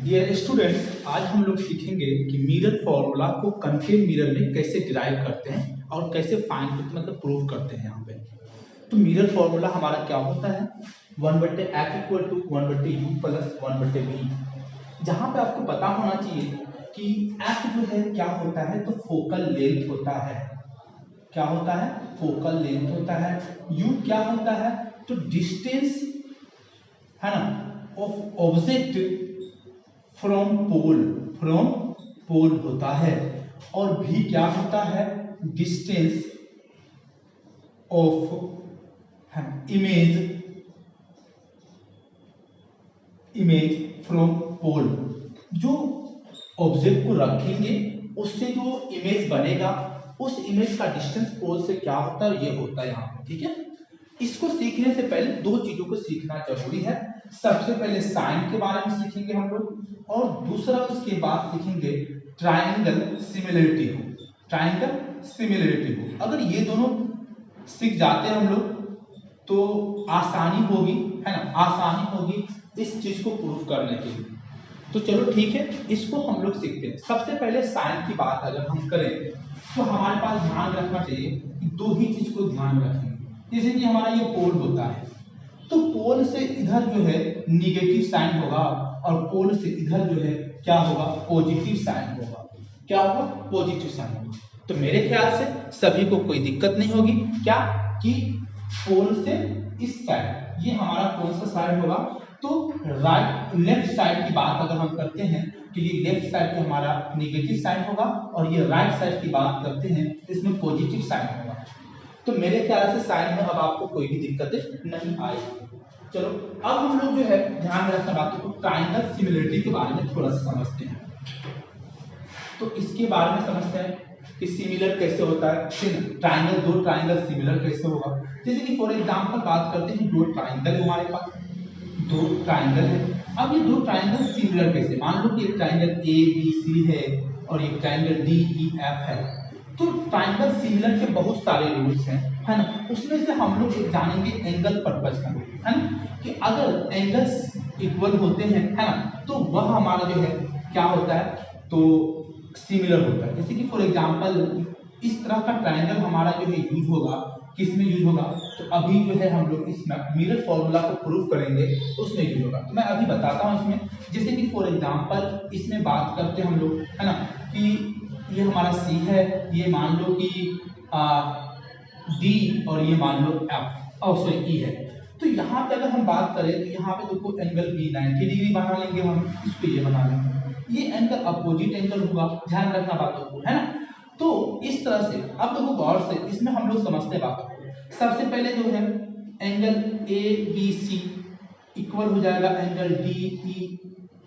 Dear students, आज हम लोग सीखेंगे कि मिरर फॉर्मूला को कनकेव मिरर में कैसे डिराइव करते हैं और कैसे फाइंड मतलब प्रूव करते हैं। यहाँ पे तो मिरर फॉर्मूला हमारा क्या होता है, 1/f equal to 1/u plus 1/v। जहाँ पे आपको पता होना चाहिए कि f जो है क्या होता है, तो फोकल लेंथ होता है। क्या होता है? फोकल लेंथ होता है। u क्या होता है? तो डिस्टेंस है ना ऑफ ऑब्जेक्ट फ्रॉम पोल होता है। और v क्या होता है? Distance of image from pole. जो ऑब्जेक्ट को रखेंगे उससे जो इमेज बनेगा उस इमेज का डिस्टेंस पोल से क्या होता है, ये होता है यहाँ पे। ठीक है, इसको सीखने से पहले दो चीजों को सीखना जरूरी है। सबसे पहले साइन के बारे में सीखेंगे हम लोग, और दूसरा उसके बाद सीखेंगे ट्रायंगल सिमिलरिटी को। ट्रायंगल सिमिलरिटी को अगर ये दोनों सीख जाते हैं हम लोग तो आसानी होगी, है ना, आसानी होगी इस चीज को प्रूफ करने के लिए। तो चलो ठीक है, इसको हम लोग सीखते हैं। सबसे पहले साइन की बात अगर हम करें तो हमारे पास ध्यान रखना चाहिए कि दो ही चीज को ध्यान रखेंगे। जैसे कि हमारा ये पोल होता है, तो पोल से इधर जो है निगेटिव साइन होगा और पोल से इधर जो है क्या होगा, पॉजिटिव साइन होगा। क्या होगा? पॉजिटिव साइन होगा। तो मेरे ख्याल से सभी को कोई दिक्कत नहीं होगी क्या कि पोल से इस साइड, ये हमारा कौन सा साइड होगा, तो राइट लेफ्ट साइड की बात अगर हम करते हैं तो ये लेफ्ट साइड पे हमारा निगेटिव साइन होगा, और ये राइट साइड की बात करते हैं तो इसमें पॉजिटिव साइन होगा। तो मेरे ख्याल से साइन में अब आपको कोई भी दिक्कत नहीं आएगी। चलो अब हम लोग जो है ध्यान में रखना बातों को ट्रायंगल सिमिलरिटी के बारे में थोड़ा सा समझते हैं। तो इसके बारे में समझते हैं कि सिमिलर कैसे होता है, फिर ट्रायंगल, दो ट्रायंगल सिमिलर कैसे होगा। जैसे कि फॉर एग्जांपल बात करते हैं, दो ट्रायंगल है हमारे पास, दो ट्रायंगल है। अब ये दो ट्रायंगल सिमिलर कैसे, मान लो कि एक ट्रायंगल ए बी सी है और एक ट्रायंगल डी ई एफ है। तो ट्रायंगल सिमिलर के बहुत सारे रूल्स हैं, है ना। उसमें से हम लोग एक जानेंगे एंगल पर्पस का, है ना, कि अगर एंगल्स इक्वल होते हैं, है ना, तो वह हमारा जो है क्या होता है, तो सिमिलर होता है। जैसे कि फॉर एग्जांपल इस तरह का ट्रायंगल हमारा जो है यूज होगा, किस में यूज होगा, तो अभी जो है हम लोग इस मिरर फॉर्मूला को प्रूव करेंगे उसमें यूज होगा। तो मैं अभी बताता हूँ इसमें। जैसे कि फॉर एग्जांपल इसमें बात करते हैं हम लोग, है ना, कि ये हमारा सी है, ये मान लो कि डी और ये मान लो एफ और सॉरी ई है। तो यहाँ पे अगर हम बात करें तो यहाँ पे देखो एंगल बी 90 डिग्री बना लेंगे हम, इसको ये बना लेंगे, ये एंगल अपोजिट एंगल होगा, ध्यान रखना बातों को, है ना। तो इस तरह से अब देखो गौर से इसमें हम लोग समझते हैं बातों को। सबसे पहले जो है angle A B C equal हो जाएगा एंगल डी ई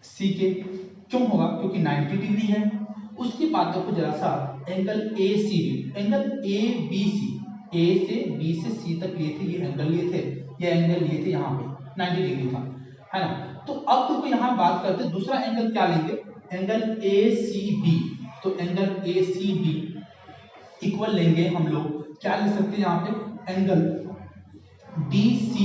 सी के। क्यों होगा? क्योंकि 90 डिग्री है। उसके बाद देखो जरा सा angle A C B, angle A B C, A से बी से सी तक लिए थे, ये एंगल लिए थे, ये एंगल लिए थे यहाँ पे 90 डिग्री था, है ना। तो अब देखो यहाँ बात करते हैं दूसरा एंगल क्या लेंगे, एंगल ए सी बी। तो angle A C B equal लेंगे हम लोग, क्या ले सकते हैं यहाँ पे, एंगल डी सी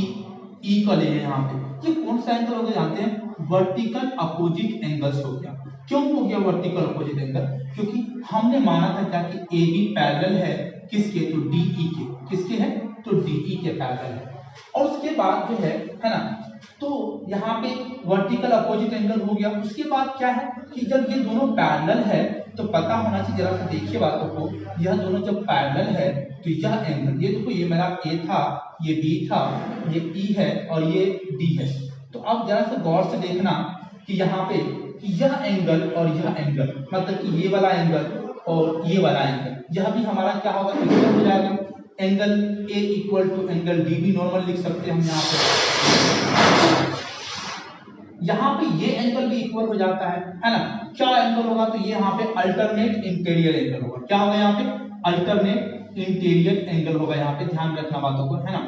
ई का लेंगे यहाँ पे। ये कौन सा एंगल हो गया जानते हैं? वर्टिकल अपोजिट एंगल्स हो गया। क्यों हो गया वर्टिकल अपोजिट एंगल? क्योंकि हमने माना था क्या कि ए बी पैरेलल है किसके, तो डी ई के। किसके है? तो डी ई के पैरेलल है। और उसके बाद जो है ना, तो यहाँ पे वर्टिकल अपोजिट एंगल हो गया। उसके बाद क्या है कि जब ये दोनों पैरेलल है तो पता होना चाहिए, जरा सा देखिए बातों को, यह दोनों जब पैरेलल है तो यह एंगल, ये देखो ये मेरा ए था, ये बी था, ये ई है और ये डी है। तो अब जरा सा गौर से देखना कि यहाँ पे यह एंगल और यह एंगल, मतलब कि ये वाला एंगल और ये वाला एंगल, यह भी हमारा क्या होगा, इक्वल हो जाएगा। Angle A equal to angle D भी नॉर्मल लिख सकते हैं हम यहाँ पे। यहाँ पे ये एंगल भी इक्वल हो जाता है ना। क्या एंगल होगा, तो ये यहाँ पे अल्टरनेट इंटीरियर एंगल होगा। क्या होगा यहाँ पे? अल्टरनेट इंटीरियर एंगल होगा। यहाँ पे ध्यान रखना बातों को, है ना।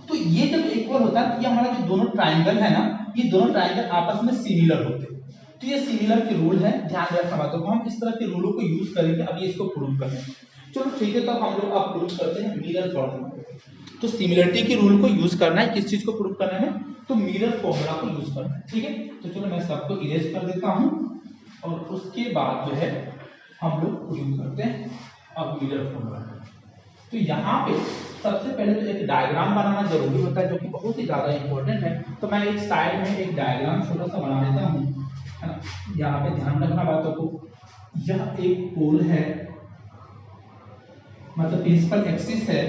तो ये जब इक्वल होता है तो ये हमारा जो दोनों ट्रायंगल है ना, ये दोनों ट्रायंगल आपस में सिमिलर होते हैं। तो ये सिमिलर के रूल है, ध्यान रखना बातों को। हम इस तरह के रूलों को यूज करेंगे, अभी इसको प्रूव करेंगे। चलो ठीक है, तो हम लोग अब प्रूव करते हैं मिरर फॉर्मूला। तो सिमिलरिटी के रूल को यूज करना है किस चीज को प्रूव करने में, तो मिरर फॉर्मूला को यूज करना है। ठीक है, तो चलो मैं सबको इरेज कर देता हूं और उसके बाद जो है हम लोग यूज करते हैं अब मिरर फॉर्मूला। तो यहाँ पे सबसे पहले तो एक डायग्राम बनाना जरूरी होता है जो कि बहुत ही ज्यादा इंपॉर्टेंट है। तो मैं एक साइड में एक डायग्राम छोटा सा बना देता हूँ, है ना। यहाँ पे ध्यान रखना बातों को, यह एक पोल है, मतलब प्रिंसिपल एक्सिस है,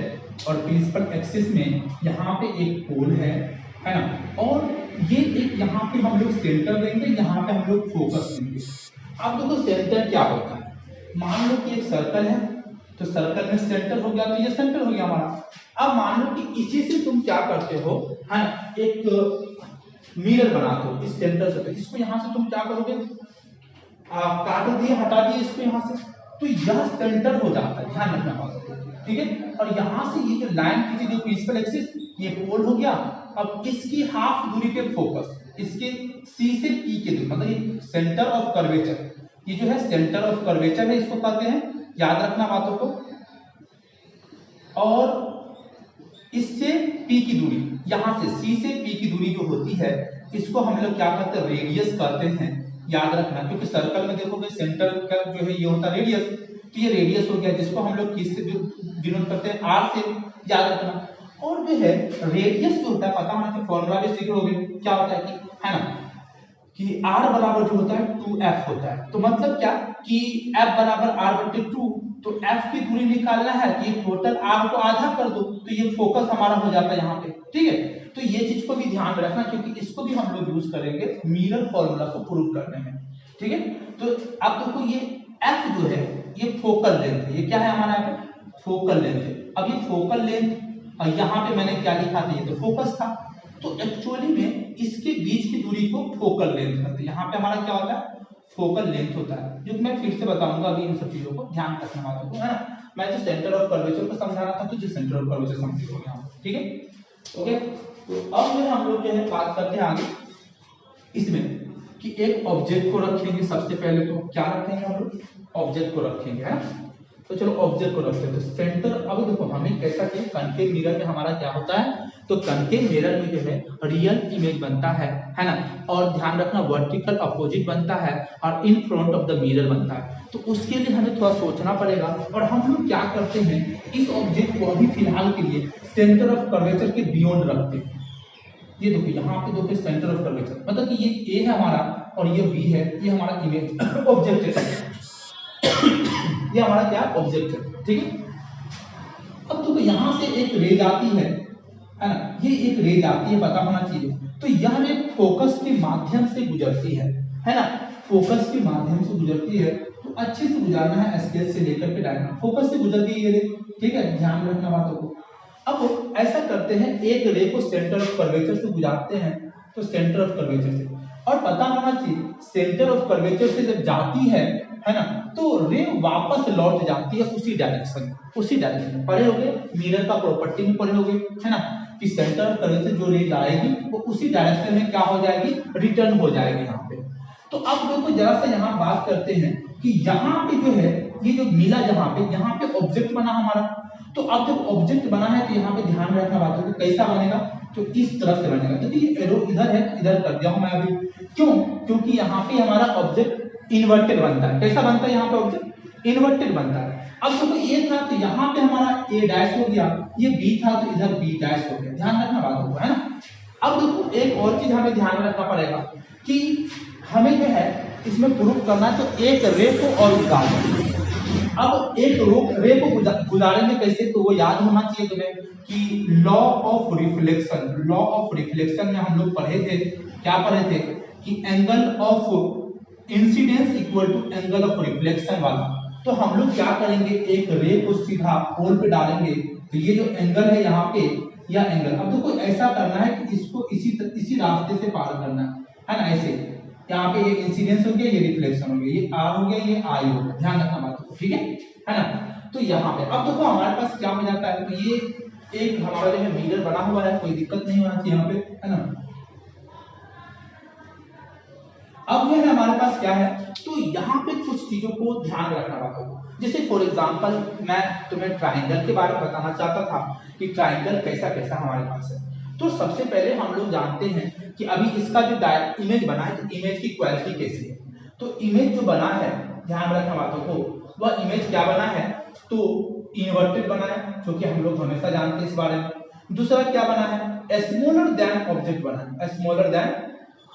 और प्रिंसिपल एक्सिस में यहाँ पे एक पोल है ना। और ये एक यहाँ पे हम लोग सेंटर देंगे, यहाँ पे हम लोग फोकस देंगे। अब देखो सेंटर क्या होता है, मान लो कि एक सर्कल है, तो सर्कल में सेंटर हो गया, तो ये सेंटर हो गया हमारा। अब मान लो कि इसी से तुम क्या करते हो, है ना, एक मिरर बनाते हो इस सेंटर से, तो इसको यहाँ से तुम क्या करोगे, काट दिए, हटा दिए इसको यहाँ से, तो यह सेंटर हो जाता है, ध्यान रखना बात। ठीक है, और यहाँ से ये जो लाइन खींची जो प्रिंसिपल एक्सिस, ये पोल हो गया। अब इसकी हाफ दूरी पे फोकस, इसके सी से पी के दूरी, मतलब ये सेंटर ऑफ कर्वेचर, ये जो है सेंटर ऑफ कर्वेचर है, इसको कहते हैं, याद रखना बातों को। और इससे पी की दूरी, यहां से सी से पी की दूरी जो होती है, इसको हम लोग क्या कहते हैं, रेडियस कहते हैं, याद रखना। क्योंकि सर्कल में देखोगे सेंटर का जो है ये होता है रेडियस, तो ये रेडियस हो गया, जिसको हम लोग किस से डिनोट करते हैं, आर से, याद रखना। और जो है रेडियस जो होता है, पता होना चाहिए, फॉर्मूला भी सीख लोगे, क्या होता है कि, है ना, कि r बराबर जो होता है 2f होता है। तो मतलब क्या कि f बराबर r/2, तो f की दूरी निकालना है, कि टोटल r को आधा कर दो, तो ये फोकस हमारा हो जाता है यहाँ पे। ठीक है, तो ये चीज को भी ध्यान रखना, क्योंकि इसको भी हम लोग यूज करेंगे मिरर फॉर्मूला को प्रूव करने में। ठीक है, तो अब देखो ये f जो है ये फोकल लेंथ है, ये क्या है हमारा यहाँ पे, फोकल लेंथ है। अब ये फोकल लेंथ, और यहाँ पे मैंने क्या लिखा था, ये तो फोकस था, तो एक्चुअली में इसके बीच की दूरी को फोकल लेंथ कहते हैं। यहाँ पे हमारा क्या होता है, फोकल लेंथ होता है, जो मैं फिर से बताऊंगा अभी इन सब चीजों को ध्यान रखना बातों को, है ना। मैं जो सेंटर ऑफ कर्वेचर को समझा रहा था, तो जो सेंटर ऑफ कर्वेचर समझ लो यहाँ, ठीक है, ओके। तो अब जो हम लोग जो है बात करते हैं आगे इसमें, कि एक ऑब्जेक्ट को रखेंगे। सबसे पहले तो क्या रखेंगे हम लोग, ऑब्जेक्ट को रखेंगे, है ना। तो चलो ऑब्जेक्ट को रखते हैं, तो सेंटर, अब देखो हमें कैसा कि कनकेव मिरर में हमारा क्या होता है, तो कनकेव मिरर में जो है रियल इमेज बनता है ना। और ध्यान रखना वर्टिकल अपोजिट बनता है और in front of the mirror बनता है। तो उसके लिए हमें थोड़ा सोचना पड़ेगा, और हम लोग क्या करते हैं, इस ऑब्जेक्ट को अभी फिलहाल के लिए सेंटर ऑफ कर्वेचर के बियॉन्ड रखते हैं। ये देखो यहाँ पे देखो सेंटर ऑफ कर्वेचर, मतलब कि ये ए है हमारा और ये बी है, ये हमारा इमेज ऑब्जेक्ट है, ये हमारा क्या ऑब्जेक्ट है। ठीक है, अब देखो यहाँ से एक रे जाती है ना, ये एक रे जाती है, पता होना चाहिए। तो यह रे फोकस के माध्यम से गुजरती है ना, फोकस के माध्यम से गुजरती है। तो अच्छे से गुजारना है, स्केच से लेकर के डायग्राम, फोकस से गुजरती है ये रे, ठीक है, ध्यान रखना बातों को। अब ऐसा करते हैं, एक रे को सेंटर ऑफ कर्वेचर से गुजारते हैं, तो सेंटर ऑफ कर्वेचर से, और पता होना चाहिए सेंटर ऑफ कर्वेचर से जब जाती है ना, तो रे वापस लौट जाती है उसी डायरेक्शन में। पढ़े होगे मिरर का प्रॉपर्टी में, पढ़े होगे, है ना, कि सेंटर ऑफ कर्वेचर जो रे जाएगी वो उसी डायरेक्शन में क्या हो जाएगी, रिटर्न हो जाएगी यहाँ पे। तो अब देखो जरा सा यहाँ बात करते हैं कि यहाँ पे जो है ये जो मिला, यहाँ पे ऑब्जेक्ट बना हमारा। तो अब जब ऑब्जेक्ट बना है, तो यहाँ पे ध्यान रखना बातों को, कैसा बनेगा, तो इस तरह से बनेगा। तो ये एरो इधर है, इधर कर दिया हूं मैं अभी, क्यों, क्योंकि यहाँ पे हमारा ऑब्जेक्ट इन्वर्टेड बनता है। कैसा बनता है, यहाँ पे ऑब्जेक्ट इन्वर्टेड बनता है। अब देखो ये था, तो यहाँ पे हमारा ए डैश हो गया, ये बी था तो इधर बी डैश हो गया, ध्यान रखना बातों को, है ना। अब देखो एक और चीज हमें ध्यान रखना पड़ेगा कि हमें जो है इसमें प्रूफ करना है, तो एक रे को और उतारना। अब एक रे को गुजारेंगे कैसे, तो वो याद होना चाहिए तुम्हें कि लॉ ऑफ रिफ्लेक्शन में हम लोग पढ़े थे, क्या पढ़े थे, कि angle of incidence equal to angle of reflection वाला। तो हम लोग क्या करेंगे, एक रे को सीधा पोल पे डालेंगे, तो ये जो एंगल है यहाँ पे, या एंगल, अब देखो ऐसा करना है कि इसको इसी रास्ते से पार करना है ना, ऐसे। यहाँ पे ये इंसिडेंस हो गया, ये रिफ्लेक्शन हो गया, ये आर हो गया, ये आई हो गया, ध्यान रखना बात को, ठीक है ना। तो यहाँ पे अब देखो हमारे पास क्या हो जाता है, तो ये एक हमारा जो है मिरर बना हुआ है, कोई दिक्कत नहीं होना चाहिए यहाँ पे, है ना। अब जो है हमारे पास क्या है, तो यहाँ पे कुछ चीजों को ध्यान रखना बातों को, जैसे फॉर एग्जांपल मैं तुम्हें ट्राइंगल के बारे में बताना चाहता था कि ट्राइंगल कैसा कैसा हमारे पास है। तो सबसे पहले हम लोग जानते हैं कि अभी इसका जो इमेज बना है, तो इमेज की क्वालिटी कैसी है। तो इमेज जो बना है, ध्यान रखना बातों को, वह इमेज क्या बना है, तो इन्वर्टेड बना है, जो कि हम लोग हमेशा जानते हैं इस बारे में। दूसरा क्या बना है, स्मॉलर देन ऑब्जेक्ट बना है, स्मॉलर देन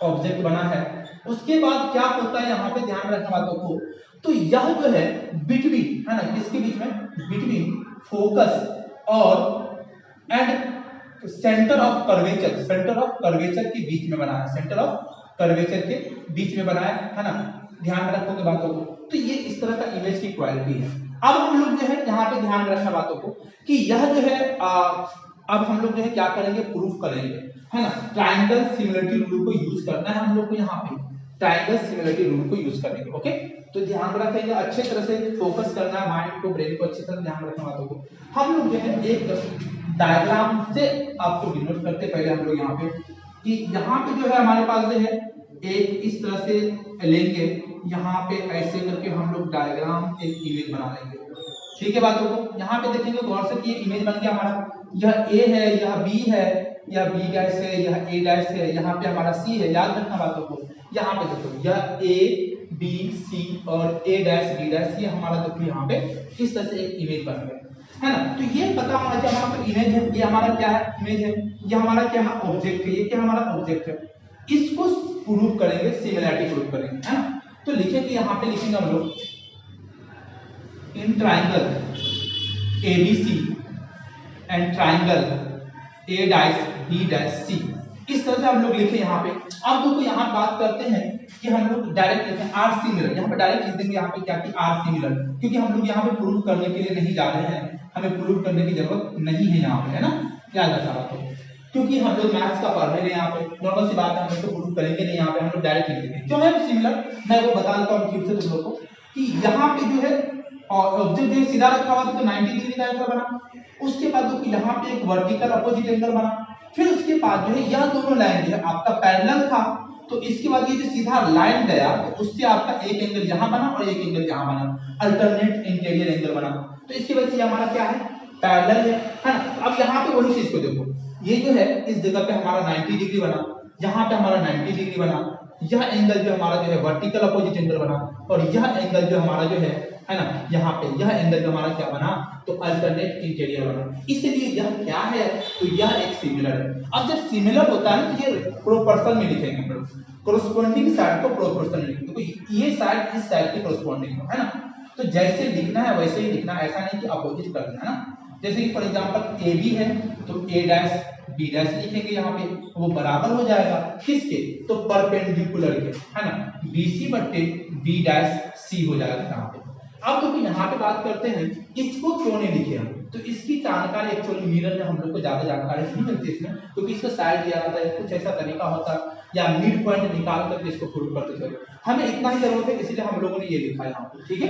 ऑब्जेक्ट बना है। उसके बाद क्या होता है, यहाँ पे ध्यान रखना बातों को, तो यह जो है बिटवीन है ना, किसके बीच में, बिटवीन फोकस और and centre of curvature, centre of curvature के बीच में बना है, सेंटर ऑफ कर्वेचर के बीच में बना है ना, ध्यान रखोगे बातों को। तो ये इस तरह का इमेज की क्वालिटी है। अब हम लोग जो है यहाँ पे ध्यान रखना बातों को कि यह जो है अब हम लोग जो है क्या करेंगे, प्रूफ करेंगे, है ना। ट्राइंगल सिमिलरिटी रूल को यूज करना है हम लोग को, यहाँ पे ट्राइंगल सिमिलरिटी रूल को यूज करेंगे। ओके, तो ध्यान रखेंगे, अच्छे तरह से फोकस करना है, माइंड को, ब्रेन को अच्छी तरह ध्यान रखना बातों को। हम लोग जो है एक डायग्राम से आपको डिनोट करते पहले हम लोग यहाँ पे कि यहाँ पे जो है हमारे पास जो है एक इस तरह से लेंगे, यहाँ पे ऐसे करके हम लोग डायग्राम एक इमेज बना लेंगे। ठीक है बातों को, यहाँ पे देखेंगे गौर से कि ये इमेज बन गया हमारा, यह ए है, यह बी है, यह बी डैश है, यह ए डैश है, यहाँ पे हमारा सी है। याद रखना बातों को, यहाँ पे देखो यह ए बी सी और ए डैश बी डैश, ये हमारा देखो यहाँ पे इस तरह से एक इमेज बन गया, है ना। तो ये पता होना चाहिए हमारा तो इमेज है, ये हमारा क्या है, इमेज है, ये हमारा क्या है, ऑब्जेक्ट है, ये क्या हमारा ऑब्जेक्ट है। इसको प्रूव करेंगे, सिमिलरिटी प्रूव करेंगे, है ना। तो लिखेंगे, यहाँ पे लिखेंगे हम लोग in triangle ABC and triangle A dash B dash C, इस तरह से हम लोग लिखे यहाँ पे। अब देखो यहाँ बात करते हैं कि हम लोग डायरेक्ट लिखें R सिमिलर, यहाँ पे डायरेक्ट लिख देंगे यहाँ पे क्या कि R सिमिलर, क्योंकि हम लोग यहाँ पे प्रूव करने के लिए नहीं जा रहे हैं, हमें प्रूव करने की जरूरत नहीं है यहाँ पे, है ना। याद रखना बात है, क्योंकि हम लोग मैथ्स का पढ़ रहे हैं यहाँ पे, नॉर्मल सी बात है, हम लोग तो प्रूव करेंगे नहीं यहाँ पे, हम लोग डायरेक्ट लिख देंगे। क्यों है सिमिलर, मैं वो बता देता हूँ फिर से तुम लोग को कि यहाँ पे जो है ऑब्जेक्ट जो सीधा रखा हुआ तो 90 डिग्री का एंगल बना, उसके बाद जो यहाँ पे एक वर्टिकल अपोजिट एंगल बना, फिर उसके बाद जो है यह दोनों लाइन जो है आपका पैरेलल था, तो इसके बाद ये जो सीधा लाइन गया तो उससे आपका एक एंगल यहाँ बना और एक एंगल यहाँ बना, अल्टरनेट इंटीरियर एंगल बना। तो इसकी वजह से हमारा क्या है, पैरेलल है ना। अब यहाँ पे वही चीज को देखो, ये जो है इस जगह पे हमारा 90 डिग्री बना, यहाँ पे हमारा 90 डिग्री बना, यह एंगल जो हमारा जो है वर्टिकल अपोजिट एंगल बना, और यह एंगल जो हमारा जो है ना, यहाँ पे यह एंगल जो हमारा क्या बना, तो अल्टरनेट इंटीरियर बना। इसलिए यह क्या है, तो यह एक सिमिलर है। अब जब सिमिलर होता है ना, तो ये प्रोपोर्शनल में लिखेंगे हम लोग, कोरोस्पोंडिंग साइड को प्रोपोर्शनल में लिखेंगे, तो ये साइड इस साइड के कोरोस्पोंडिंग है ना। तो जैसे लिखना है वैसे ही लिखना, ऐसा नहीं कि अपोजिट कर देना, है ना। जैसे कि फॉर एग्जांपल ए बी है तो ए डैश बी डैश लिखेंगे यहाँ पे, वो बराबर हो जाएगा किसके, तो परपेंडिकुलर के, है ना, BC बट्टे बी डैश सी हो जाएगा यहाँ पे। अब तो यहाँ पे बात करते हैं इसको क्यों नहीं लिखे हम, तो इसकी जानकारी एक्चुअली मिरर में हम लोग को ज्यादा जानकारी नहीं मिलती इसमें, क्योंकि इसका साइड दिया जाता है, कुछ ऐसा तरीका होता या मिड पॉइंट निकाल करके इसको प्रूव करते थे। हमें इतना ही जरूरत है, इसलिए हम लोगों ने ये लिखा है यहाँ पे। ठीक है,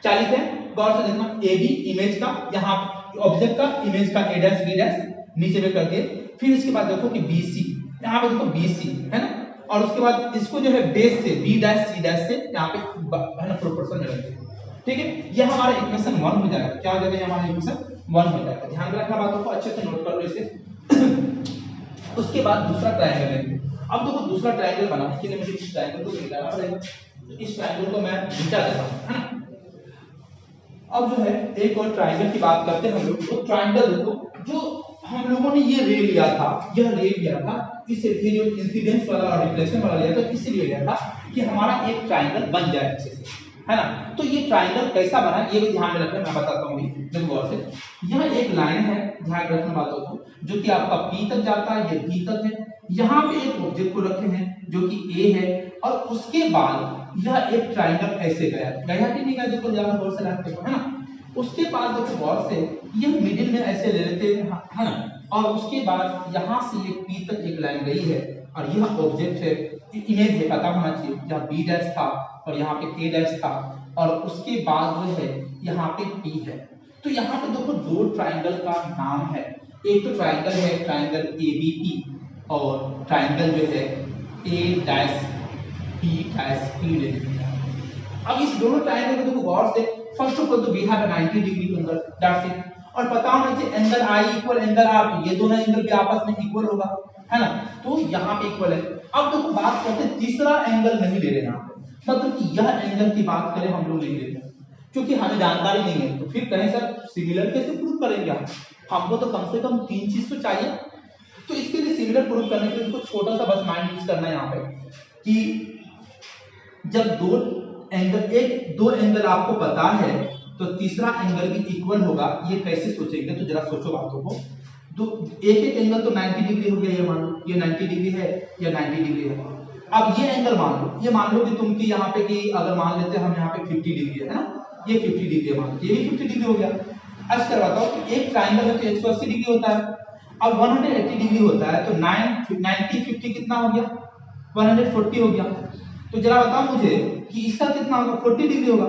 क्या लिखे हैं गौर से देखना, ए बी इमेज का, यहाँ ऑब्जेक्ट का, इमेज का ए डैश बी डैश नीचे में करके, फिर इसके बाद देखो कि BC, यहाँ पे देखो BC है ना, और उसके बाद इसको जो है बेस से B डैश C डैश से यहाँ पे है ना प्रोपोर्शन में रखते हैं। ठीक है, यह हमारा इक्वेशन 1 हो जाएगा। क्या हो जाएगा, ये हमारा इक्वेशन 1 हो जाएगा। ध्यान रखना बातों को, अच्छे से नोट कर लो इसे। उसके बाद दूसरा ट्रायंगल लेंगे। अब देखो दूसरा ट्रायंगल बनाने के लिए मुझे इस ट्रायंगल को मिटाना पड़ेगा, तो इस ट्रायंगल को मैं मिटा देता हूं, है ना। अब जो है एक और ट्रायंगल की बात करते हैं हम लोग। तो ट्रायंगल देखो, जो हम लोगों ने ये रे लिया था, यह रे लिया था, इस ये जो इंसिडेंस वाला और रिफ्लेक्शन वाला लिया था, इसलिए लिया था कि हमारा एक ट्रायंगल बन जाए अच्छे से, है ना। तो ये ट्रायंगल कैसा बना ये भी ध्यान में रखना, मैं बताता हूँ देखो गौर से। यह एक लाइन है, ध्यान रखना बातों को, जो कि आपका P तक जाता है, ये B तक है। यहाँ पे एक ऑब्जेक्ट को रखे हैं जो कि A है, और उसके बाद यह एक ट्रायंगल ऐसे गया कि नहीं गया, देखो ज्यादा गौर से रखते हो, है ना। उसके बाद देखो गौर से, यह मिडिल में ऐसे ले लेते हैं, है ना, और उसके बाद यहाँ से ये P तक एक लाइन गई है, और यह ऑब्जेक्ट है, इमेज है, पता होना चाहिए, जहाँ B डैश था और यहाँ पे A डैश था, और उसके बाद जो है यहाँ पे P है। तो यहाँ पे देखो दो ट्रायंगल का नाम है, एक तो ट्रायंगल है ट्रायंगल ABP, और ट्रायंगल जो है A dash B dash P ले लेंगे। अब इस दोनों ट्रायंगल को देखो गौर से, फर्स्ट ऑफ ऑल तो we have 90 degree angle, that's it. और पता होना चाहिए angle I equal angle R, ये दोनों एंगल भी आपस में इक्वल होगा, है ना, तो यहाँ पे इक्वल है। अब देखो बात करते हैं तीसरा एंगल नहीं ले रहे यहाँ पे, मतलब कि यह एंगल की बात करें हम लोग नहीं ले रहे क्योंकि हमें जानकारी नहीं है, तो फिर कहें सर सिमिलर कैसे प्रूव करेंगे हम, हमको तो कम से कम 3 चीज तो चाहिए। तो इसके लिए सिमिलर प्रूव करने के लिए छोटा सा बस माइंड यूज करना है यहाँ पे कि जब दो एंगल आपको पता है तो तीसरा एंगल भी इक्वल होगा, ये कैसे सोचेंगे, तो जरा सोचो बातों को। तो एक एंगल तो 90 डिग्री हो गया, ये मान लो ये 90 डिग्री है या 90 डिग्री है। अब ये एंगल मान लो, ये मान लो कि तुम की यहाँ पे कि अगर मान लेते हैं हम यहाँ पे 50 डिग्री है ना, ये 50 डिग्री है, मान लो ये भी 50 डिग्री हो गया। आज करवाता हूँ कि एक ट्राइंगल है तो 180 डिग्री होता है, अब 180 डिग्री होता है तो 90 50 कितना हो गया, 140 हो गया। तो जरा बताओ मुझे कि इसका कितना होगा, 40 डिग्री होगा।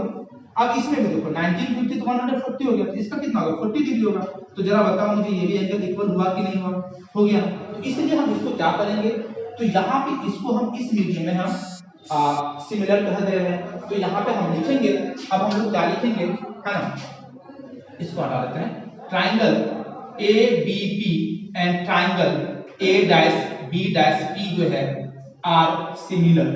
अब इसमें भी देखो 90 50 तो 140 हो गया, तो इसका कितना होगा, 40 डिग्री होगा। तो जरा बताओ मुझे ये भी एंगल इक्वल हुआ कि नहीं हुआ, हो गया। तो इसलिए हम इसको क्या करेंगे, तो यहाँ पे इसको हम इस मीडियम में हम सिमिलर कह दे रहे हैं, तो यहाँ पे हम लिखेंगे, अब हम लोग क्या लिखेंगे, है ना, इसको हटा देते हैं, triangle ABP and triangle A-B-P जो है आर सिमिलर।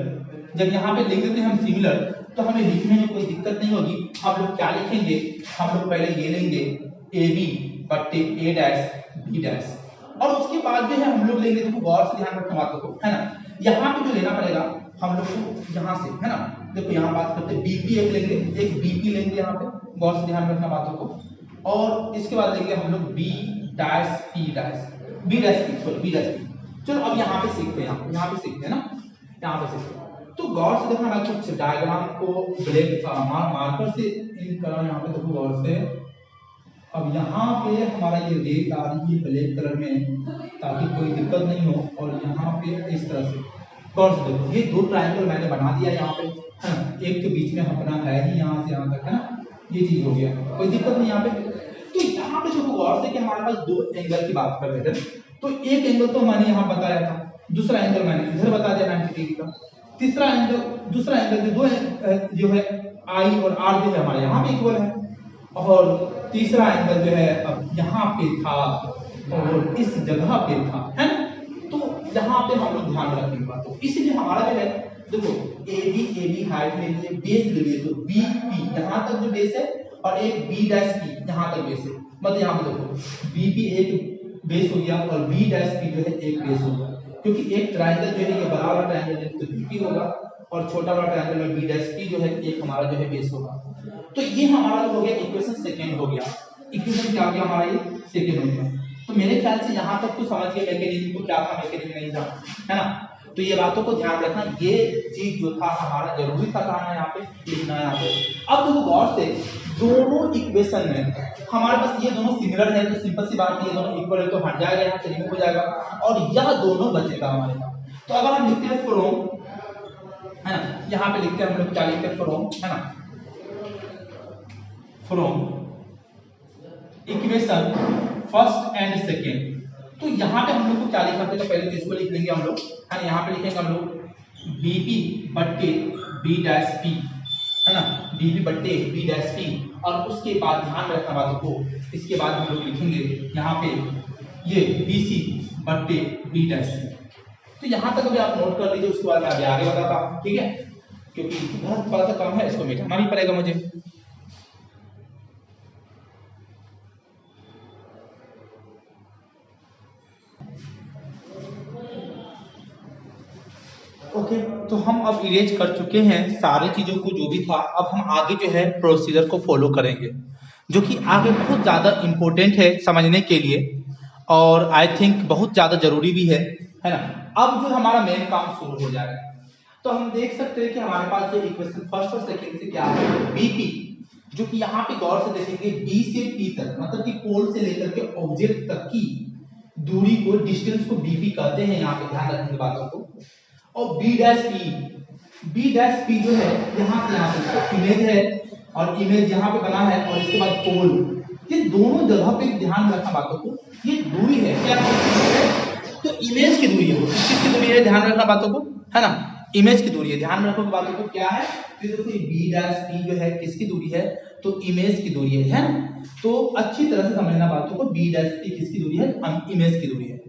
जब यहाँ पे लिख देते हैं हम सिमिलर तो हमें लिखने में कोई दिक्कत नहीं होगी। हम लोग क्या लिखेंगे, हम लोग पहले ये लेंगे AB बट्टे A-B' और उसके बाद जो है हम लोग लेंगे, देखो गौर से ध्यान रखना बातों को, है ना, यहाँ पे जो लेना पड़ेगा हम लोग को यहाँ से, है ना, देखो यहाँ बात करते हैं BP एक लेंगे, एक BP लेंगे यहाँ पे, गौर से ध्यान रखना बातों को। और इसके बाद लेंगे हम लोग B', चलो अब यहाँ पे सीखते हैं, यहाँ पे सीखते हैं ना, यहाँ पे सीखते हैं। तो गौर से देखना, मैं कुछ डायग्राम को ब्लैक मार्कर से इन करा यहाँ पे, देखो गौर से। अब यहाँ पे हमारा ये रेट आ रही है ब्लैक कलर में ताकि कोई दिक्कत नहीं हो, और यहाँ पे इस तरह से गौर से देखो, ये दो ट्रायंगल मैंने बना दिया यहाँ पे, है ना, एक तो बीच में अपना है ही यहाँ से यहाँ तक, है ना, ये चीज हो गया, कोई दिक्कत नहीं यहाँ पे। तो यहाँ पे देखो गौर से कि हमारे पास दो एंगल की बात कर रहे थे, तो एक एंगल तो मैंने यहाँ बताया था, दूसरा एंगल मैंने इधर बता दिया 90 डिग्री का, तीसरा एंगल दूसरा एंगल जो है आई और आर जो है हमारे यहाँ पे इक्वल है, और तीसरा एंगल जो है अब यहाँ पे था और इस जगह पे था, है ना। तो यहाँ पे हम लोग ध्यान रखेंगे बातों, इसलिए हमारा जो है देखो AB हाइट ले लिए, बेस ले लिए, तो BP यहाँ तक जो बेस है और एक B' यहाँ तक बेस है, मतलब यहाँ पे देखो BP एक बेस हो गया और B' जो है एक बेस हो गया, क्योंकि एक ट्रायंगल जो है ये बड़ा वाला ट्रायंगल है तो BP होगा और छोटा वाला ट्रायंगल में B' जो है एक हमारा जो है बेस होगा। तो ये हमारा हो गया इक्वेशन सेकंड हो गया, इक्वेशन क्या हो गया हमारा, ये सेकंड हो गया। तो मेरे ख्याल से यहाँ तक तो समझ गए मैकेनिज्म को क्या था, मैकेनिज्म नहीं था, है ना। तो ये बातों को ध्यान रखना, ये चीज जो था हमारा जरूरी था कहना यहाँ पे, लिखना यहाँ पे। अब देखो गौर से दोनों इक्वेशन में हमारे पास ये दोनों सिमिलर है, तो सिंपल सी बात है, ये दोनों इक्वल है तो हट जाएगा, यहाँ से रिमूव हो जाएगा और यह दोनों बचेगा हमारे पास। तो अगर हम लिखते हैं फ्रॉम, है ना, यहाँ पे लिखते हैं हम लोग क्या लिखते हैं फ्रॉम, है ना, from equation first and second, तो यहाँ पे हम लोग को क्या लिखना पड़ेगा, पहले तो इसको लिख लेंगे हम लोग, है ना, यहाँ पे लिखेंगे हम लोग BP बट्टे B', है ना, BP बट्टे B', और उसके बाद ध्यान रखना बातों को, इसके बाद हम लोग लिखेंगे यहाँ पे ये BC बट्टे B'। तो यहाँ तक अभी आप नोट कर लीजिए, उसके बाद मैं अभी आगे बताता हूँ, ठीक है, क्योंकि बहुत थोड़ा सा कम है, इसको मिटाना भी पड़ेगा मुझे। ओके, तो हम अब इरेज कर चुके हैं सारी चीजों को जो भी था। अब हम आगे जो है प्रोसीजर को फॉलो करेंगे, जो कि आगे बहुत ज्यादा इंपॉर्टेंट है समझने के लिए, और आई थिंक बहुत ज्यादा जरूरी भी है ना। अब जो हमारा मेन काम शुरू हो जाएगा, तो हम देख सकते हैं कि हमारे पास जो इक्वेशन फर्स्ट और सेकंड से क्या है, BP, जो कि यहाँ पे गौर से देखेंगे B से P तक, मतलब कि पोल से लेकर के ऑब्जेक्ट तक की दूरी को, डिस्टेंस को BP कहते हैं, यहाँ पे ध्यान रखेंगे बातों को। और B' जो है यहाँ से यहाँ पे इमेज है, और इमेज यहाँ पे बना है, और इसके बाद पोल, ये दोनों जगह पे ध्यान रखना बातों को, ये दूरी है क्या है, तो इमेज की दूरी है, किसकी दूरी है, ध्यान रखना बातों को, है ना, इमेज की दूरी है, ध्यान में रखो बातों को, क्या है तो देखो ये बी डैश पी जो है किसकी दूरी है, तो इमेज की दूरी है ना। तो अच्छी तरह से समझना बातों को, बी डैश पी किसकी दूरी है, इमेज की दूरी है।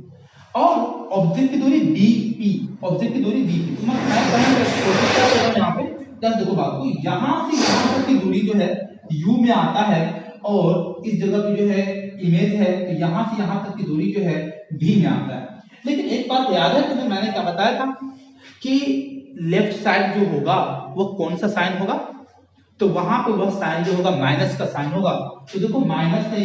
और ऑब्जेक्ट की दूरी बीपी, ऑब्जेक्ट की दूरी बीपी। तो मैं कोशिश क्या कर रहा हूं यहाँ पे, जस्ट देखो बात को, यहां से यहां तक की दूरी जो है यू में आता है, और इस जगह पे जो है इमेज है, तो यहां से यहां तक की दूरी जो है भी में आता है। लेकिन एक बात याद है तुम्हें, मैंने क्या बताया था कि लेफ्ट साइड जो होगा वो कौन सा साइन होगा, तो वहां पे वह साइन जो होगा माइनस का साइन होगा। तो देखो माइनस है,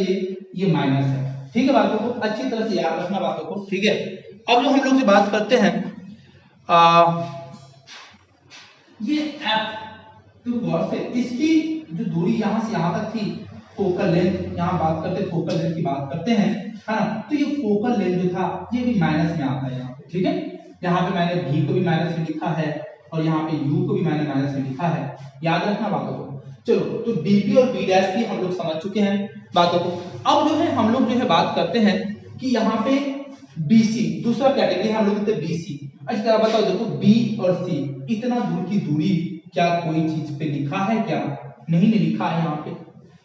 ये माइनस है, ठीक है। बातों को अच्छी तरह से याद रखना बातों को, ठीक है। अब जो हम लोग जो बात करते हैं ये एफ, तो गौर से इसकी जो दूरी यहां से यहां तक थी, फोकल लेंथ, यहां बात करते फोकल लेंथ की बात करते हैं, है ना। तो ये फोकल लेंथ जो था ये भी माइनस में आता है यहाँ पे, ठीक है। यहाँ पे मैंने भी को भी माइनस में लिखा है, और यहाँ पे यू को भी मैंने माइनस में लिखा है, याद रखना बातों को। चलो, तो बीपी और बी डैश की हम लोग समझ चुके हैं बातों को। अब जो है हम लोग जो है बात करते हैं कि यहाँ पे बीसी, दूसरा कैटेगरी हम लोग कहते हैं बीसी। अच्छा बताओ, देखो बी और सी इतना दूर की दूरी क्या कोई चीज पे लिखा है क्या, नहीं लिखा है यहाँ पे।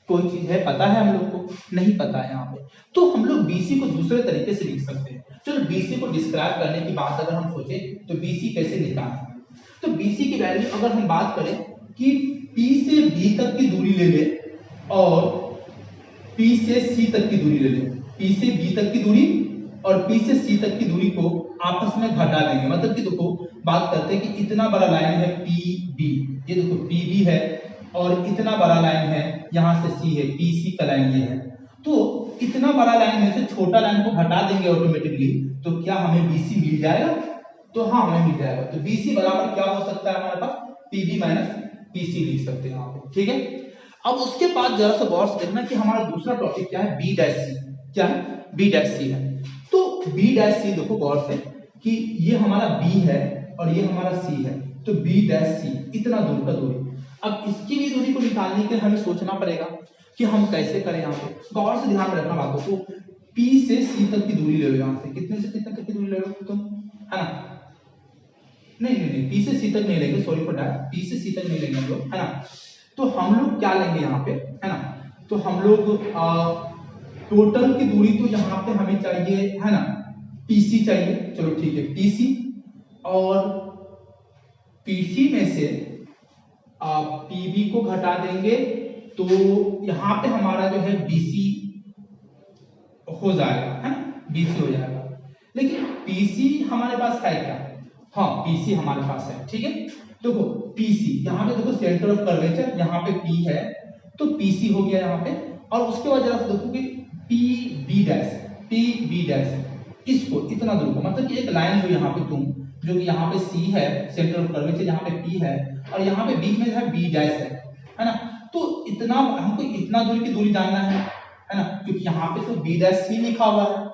कोई चीज है पता है हम लोग को, नहीं पता है यहाँ पे। तो हम लोग बीसी को दूसरे तरीके से लिख सकते हैं। चलो बीसी को डिस्क्राइब करने की बात अगर हम सोचे तो बीसी कैसे निकालें, तो बीसी की वैल्यू अगर हम बात करें कि पी से बी तक की दूरी ले ले और पी से सी तक की दूरी ले ले, पी से बी तक की दूरी और पी से सी तक की दूरी को आपस में घटा देंगे। मतलब कि देखो बात करते हैं कि इतना बड़ा लाइन है पी बी, ये देखो पी बी है, और इतना बड़ा लाइन है यहां से सी है, पी सी का लाइन ये है। तो इतना बड़ा लाइन में से छोटा लाइन को हटा देंगे ऑटोमेटिकली, तो क्या हमें बीसी मिल जाएगा, तो हाँ हमें मिल जाएगा। तो बीसी बराबर क्या हो सकता है हमारे पास, पीबी माइनस पीसी लिख सकते हैं यहाँ पे, ठीक है। अब उसके बाद जरा सा गौर से देखना कि हमारा दूसरा टॉपिक क्या है, बी डैश सी, क्या है, बी डैश सी है। तो बी डैश सी देखो गौर से कि ये हमारा बी है और ये हमारा सी है, तो बी डैश सी इतना दूर का दूरी। अब इसकी भी दूरी को निकालने के लिए हमें सोचना पड़ेगा कि हम कैसे करें। यहाँ पे गौर से ध्यान में रखना बातों को, पी से सी तक की दूरी ले लो, यहाँ से कितने से कितने तक की दूरी ले लो तुम, है ना। नहीं पी से सी तक नहीं लेंगे, सॉरी फॉर दैट, पी से सी तक नहीं लेंगे हम लोग, है ना। तो हम लोग क्या लेंगे यहाँ पे, है ना, तो हम लोग टोटल की दूरी तो यहाँ पे हमें चाहिए, है ना, पीसी चाहिए। चलो ठीक है, पीसी, और पीसी में से पीबी को घटा देंगे, तो यहाँ पे हमारा जो है बीसी हो जाएगा, है ना, बीसी हो जाएगा। लेकिन पीसी हमारे पास है क्या, हाँ पीसी हमारे पास है, ठीक है। देखो पीसी यहाँ पे देखो सेंटर ऑफ कर्वेचर यहाँ पे पी है, तो पीसी हो गया यहाँ पे। और उसके बाद जरा देखो कि P B dash, P B dash, इसको इतना दूर को, मतलब कि एक लाइन जो यहाँ पे तुम, जो कि यहाँ पे सी है सेंटर ऑफ कर्वेचर, यहाँ पे पी है, और यहाँ पे बीच में जो है बी डैश है ना। तो इतना हमको इतना दूर की दूरी जानना है ना, क्योंकि यहाँ पे तो बी डैश सी लिखा हुआ है।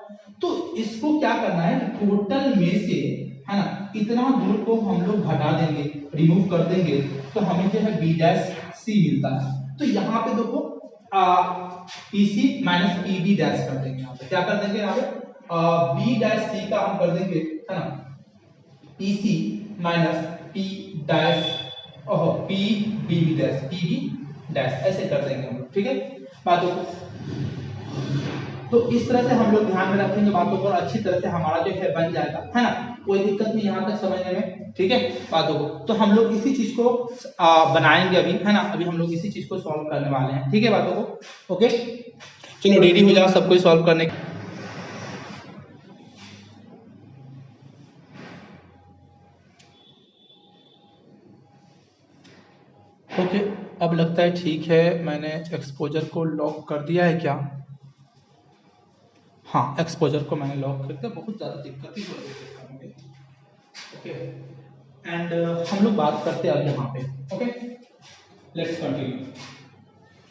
तो इसको क्या करना है, टोटल में से, है ना, इतना दूर को हम लोग घटा देंगे, रिमूव कर देंगे, तो हमें जो है बी डैश सी मिलता है। तो यहाँ पे देखो PC minus P B dash कर देंगे, यहाँ पे क्या कर देंगे, यहाँ पे बी डैश सी का हम कर देंगे, है ना, PC minus P dash P B B dash, P B dash, ऐसे कर देंगे हम लोग, ठीक है बातों को। तो इस तरह से हम लोग ध्यान में रखेंगे बातों को, अच्छी तरह से हमारा जो है बन जाएगा, है ना, कोई दिक्कत नहीं यहाँ तक समझने में, ठीक है बातों को। तो हम लोग इसी चीज को बनाएंगे अभी, है ना, अभी हम लोग इसी चीज को सॉल्व करने वाले हैं, ठीक है बातों को। ओके चलो रेडी हो जाओ सबको सॉल्व करने की। ओके अब लगता है ठीक है, मैंने एक्सपोजर को लॉक कर दिया है क्या, हाँ एक्सपोजर को मैंने लॉक कर दिया, बहुत ज़्यादा दिक्कत ही हो रही है। ओके एंड हम लोग बात करते हैं अब यहाँ पे, ओके लेट्स कंटिन्यू।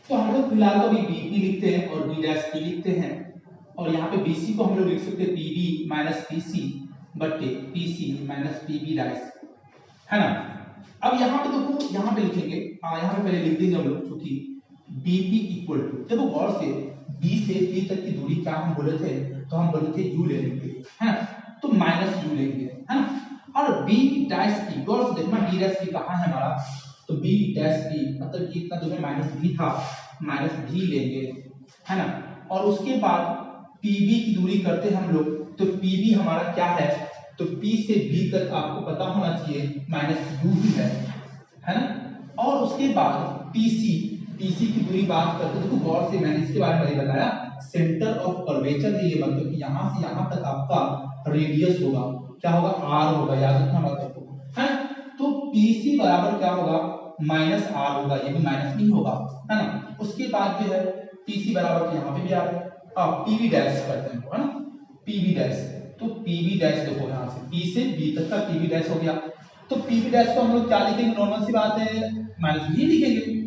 तो हम लोग फिलहाल तो अभी बीपी लिखते हैं और बी डैश पी लिखते हैं, और यहाँ पे बीसी को हम लोग लिख सकते हैं पीबी माइनस पीसी बटे पीसी माइनस पीबी डैश, है ना। अब यहाँ पे देखो, यहाँ पे लिखेंगे, यहाँ पे पहले लिख देंगे हम लोग, क्योंकि बीपी इक्वल टू, देखो गौर से बी से पी तक की दूरी क्या हम बोले थे, तो हम बोले थे यू लेने के लिए, है ना, तो माइनस यू लेंगे, है ना। और बी डैश पी, गौर से देखना बी डैश पी कहाँ है हमारा, तो बी डैश पी मतलब कि इतना जो है माइनस बी था, माइनस बी लेंगे, है ना। और उसके बाद पीबी की दूरी करते हैं हम लोग, तो पीबी हमारा क्या है, तो पी से बी तक आपको पता होना चाहिए माइनस यू ही है ना। और उसके बाद पीसी, पीसी की दूरी बात करते हैं, देखो गौर से मैंने इसके बारे में बताया, सेंटर ऑफ कर्वेचर है ये, मतलब कि यहाँ से यहाँ तक आपका रेडियस होगा, क्या होगा, आर होगा, याद रखना बात को, है ना। तो पीसी बराबर क्या होगा, माइनस आर होगा, ये भी माइनस नहीं होगा, है ना। उसके बाद जो है पीसी बराबर तो यहाँ पे भी आ रहा है, पीवी डैश करते हैं, है ना, पीवी डैश, तो पीवी डैश देखो यहाँ से पी से बी तक का पीवी डैश हो गया, तो पीवी डैश को हम लोग क्या लिखेंगे, नॉर्मल सी बात है माइनस बी लिखेंगे,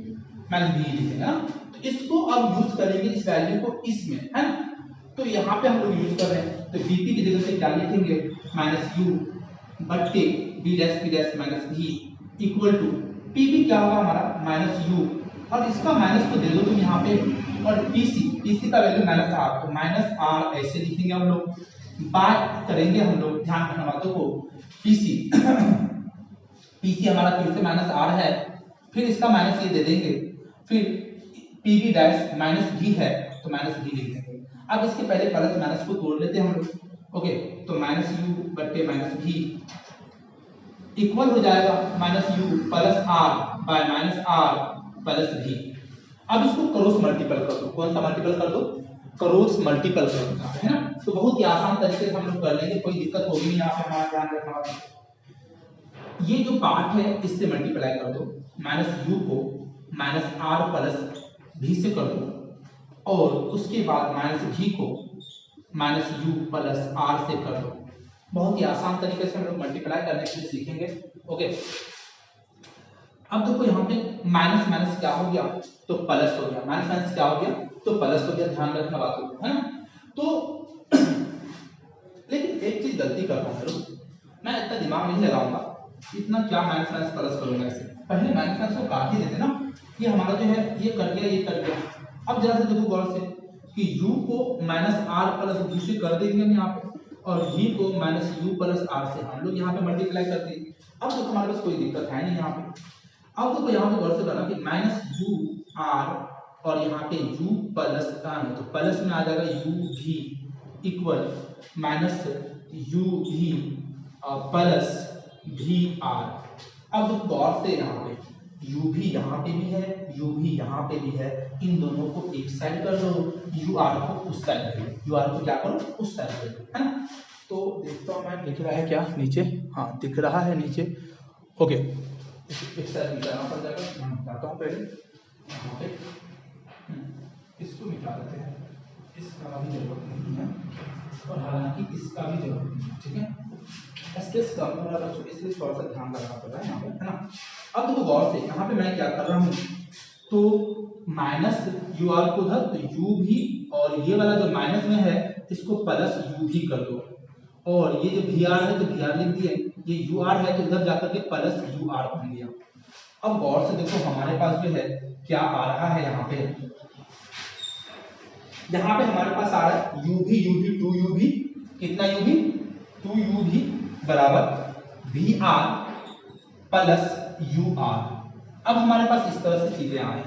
माइनस बी लिखेंगे ना। तो इसको अब यूज करेंगे इस वैल्यू को इसमें, है ना। तो यहाँ पे हम लोग यूज कर रहे हैं, तो बीपी की जगह से क्या लिखेंगे, माइनस यू बट्टे B dash P dash minus B equal to PB क्या होगा हमारा माइनस यू, और इसका माइनस तो दे दो तुम यहाँ पे, और पीसी का वैल्यू माइनस आर, तो माइनस आर ऐसे लिखेंगे हम लोग, बात करेंगे हम लोग, ध्यान रखना बातों को, पीसी पीसी हमारा फिर से माइनस आर है, फिर इसका माइनस ये दे देंगे, फिर पीबी डैश माइनस डी है तो माइनस डी लिख देंगे। अब इसके पहले प्लस माइनस को तोड़ लेते हैं हम लोग, ओके, तो माइनस यू बट्टे माइनस डी इक्वल हो जाएगा minus u plus R by minus R plus D. अब इसको क्रॉस मल्टीपल कर दो, कौन सा मल्टीपल कर दो, क्रॉस मल्टीपल कर दो, है ना। तो बहुत ही आसान तरीके से हम लोग कर लेंगे, कोई दिक्कत होगी नहीं, यहाँ पे हमारा ध्यान रखना होगा। ये जो पार्ट है इससे मल्टीप्लाई कर दो, माइनस यू को माइनस आर प्लस भी से कर दो, और उसके बाद माइनस भी को माइनस यू प्लस आर से कर दो। बहुत ही आसान तरीके से हम लोग मल्टीप्लाई करने के लिए सीखेंगे, ओके। अब देखो यहाँ पे माइनस माइनस क्या हो गया, तो प्लस हो गया, माइनस माइनस क्या हो गया, तो प्लस हो गया, ध्यान रखना बातों को, है ना। तो लेकिन एक चीज गलती करता हूँ, मैं इतना दिमाग नहीं लगाऊंगा, इतना क्या माइनस माइनस प्लस करूंगा, ऐसे पहले माइनस माइनस को काट ही देते ना, ये हमारा जो है ये कर गया, ये कर गया। अब जरा से देखो गौर से कि u को माइनस आर प्लस बी से कर देंगे हम यहाँ पे, और v को माइनस यू प्लस आर से हम लोग यहाँ पे मल्टीप्लाई कर देंगे। अब देखो हमारे पास कोई दिक्कत है नहीं यहाँ पे। अब देखो यहाँ पे गौर से करना कि माइनस यू आर और यहाँ पे u प्लस आर, तो प्लस में आ जाएगा यू भी इक्वल माइनस यू भी प्लस भी आर। अब देखो गौर से यहाँ पे u भी यहाँ पे भी है, u भी यहाँ पे भी है, इन दोनों को एक साइड कर दो, u r को उस साइड कर दो, u r को क्या करो उस साइड कर दो, है ना। तो देखता हूँ मैं दिख रहा है क्या नीचे, हाँ दिख रहा है नीचे, ओके। एक साइड मिटाना पड़ जाएगा, मैं मिटाता हूँ पहले यहाँ पे, इसको मिटा देते हैं, इसका भी जरूरत नहीं है, और हालांकि इसका भी जरूरत नहीं है, ठीक है। स्पेस कम हो रहा है इसलिए थोड़ा सा ध्यान रखना पड़ रहा है यहाँ पे, है ना। अब देखो गौर से यहाँ पे मैं क्या कर रहा हूँ, तो माइनस यू आर को उधर, तो यू भी, और ये वाला जो माइनस में है इसको प्लस यू भी कर दो, और ये जो वी आर है तो वी आर लिख दिए, ये यू आर है तो इधर जाकर के प्लस यू आर बन गया। अब गौर से देखो हमारे पास जो है क्या आ रहा है यहाँ पे, यहाँ पे हमारे पास आ रहा है यू भी 2u भी, कितना u भी 2u भी बराबर v R plus u R. अब हमारे पास इस तरह से चीजें आए।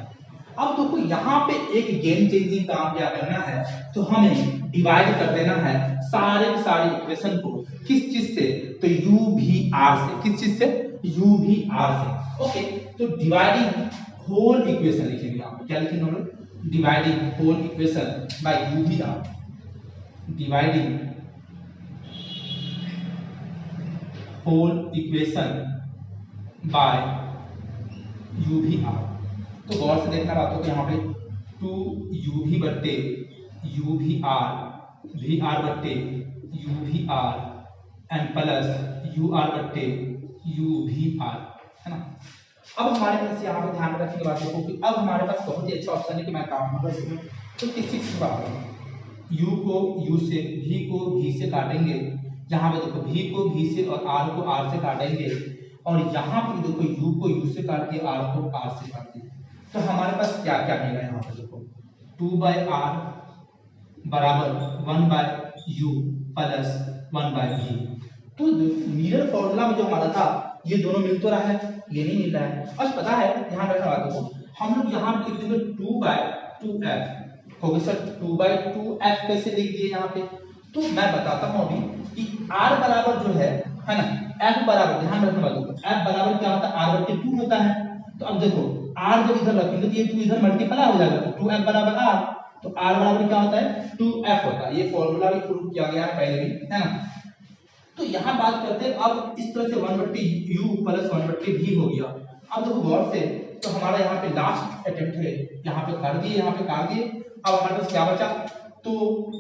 अब देखो यहाँ पे एक गेम चेंजिंग काम क्या करना है, तो हमें डिवाइड कर देना है सारे के सारे इक्वेशन को, किस चीज से, तो यू भी आर से, किस चीज से, यू भी आर से, ओके। तो डिवाइडिंग होल इक्वेशन लिखेंगे यहाँ पे, क्या लिखेंगे हम लोग, dividing whole equation by U भी R, dividing whole equation by U भी आर। तो गौर से देखना बातों को, यहाँ पे 2u भी बट्टे यू भी आर बट्टे यू भी R and plus u R बट्टे यू भी आर, है ना। अब हमारे पास यहाँ पे ध्यान रखने की बात देखो कि अब हमारे पास बहुत ही अच्छा ऑप्शन है कि मैं काम करूँगा इसमें, तो किस चीज की बात है, u को u से, v को v से काटेंगे, यहाँ पे देखो v को v से और r को r से काटेंगे, और यहाँ पे देखो u को u से काट के r को r से काट दिए, तो हमारे पास क्या क्या मिला यहाँ पे देखो, 2/r बराबर 1/u प्लस 1/v, तो मिरर फॉर्मूला में जो हमारा था ये दोनों मिल तो रहा है, ये नहीं मिल रहा है। अब पता है ध्यान रखना बातों को, हम लोग यहाँ लिख देंगे 2/2f हो गया सर। 2/2f कैसे लिख दिए यहाँ पे, तो मैं बताता हूँ अभी कि r बराबर जो है ना, f बराबर, ध्यान रखना बातों को, f बराबर क्या होता है, r/2 होता है। तो अब देखो r जब इधर रखेंगे तो ये 2 इधर मल्टीप्लाई हो जाएगा, तो 2f बराबर r, तो r बराबर क्या होता है 2f होता है। ये फॉर्मूला भी प्रूव किया गया है पहले भी, है ना। तो यहाँ बात करते हैं अब इस तरह से 1/u प्लस 1/v हो गया। अब देखो गौर से, तो हमारा यहाँ पे लास्ट अटेम्प्ट है, यहाँ पे कर दिए, यहाँ पे कर दिए। अब हमारे पास क्या बचा, तो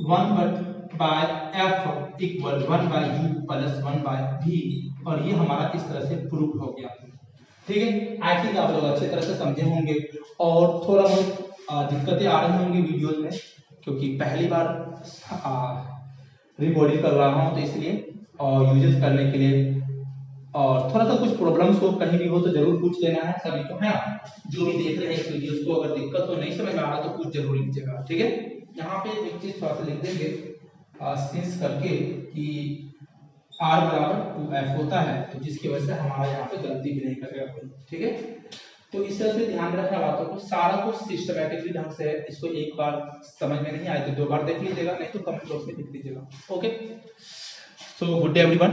1/f equal 1/u plus 1/v, और ये हमारा इस तरह से प्रूव हो गया। ठीक है, आई थिंक आप लोग अच्छी तरह से समझे होंगे, और थोड़ा बहुत दिक्कतें आ रही होंगी वीडियोस में, क्योंकि पहली बार रिकॉर्डिंग कर रहा हूँ, तो इसलिए और यूजेस करने के लिए, और थोड़ा सा कुछ प्रॉब्लम्स हो कहीं भी हो तो जरूर पूछ लेना है सभी को, है ना। जो भी देख रहे हैं इस वीडियोस को, अगर दिक्कत हो, नहीं समझ में आ रहा तो पूछ जरूर लीजिएगा, ठीक है। यहाँ पे एक चीज थोड़ा सा लिख देंगे सिंस करके कि r बराबर 2f होता है, तो जिसकी वजह से हमारा यहाँ पे गलती भी नहीं करेगा कोई, ठीक है। तो इस तरह से ध्यान रखना बातों को, सारा कुछ सिस्टमैटिकली ढंग से, इसको एक बार समझ में नहीं आए तो 2 बार देख लीजिएगा, नहीं तो कमेंट बॉक्स में लिख दीजिएगा। Okay, so good day everyone.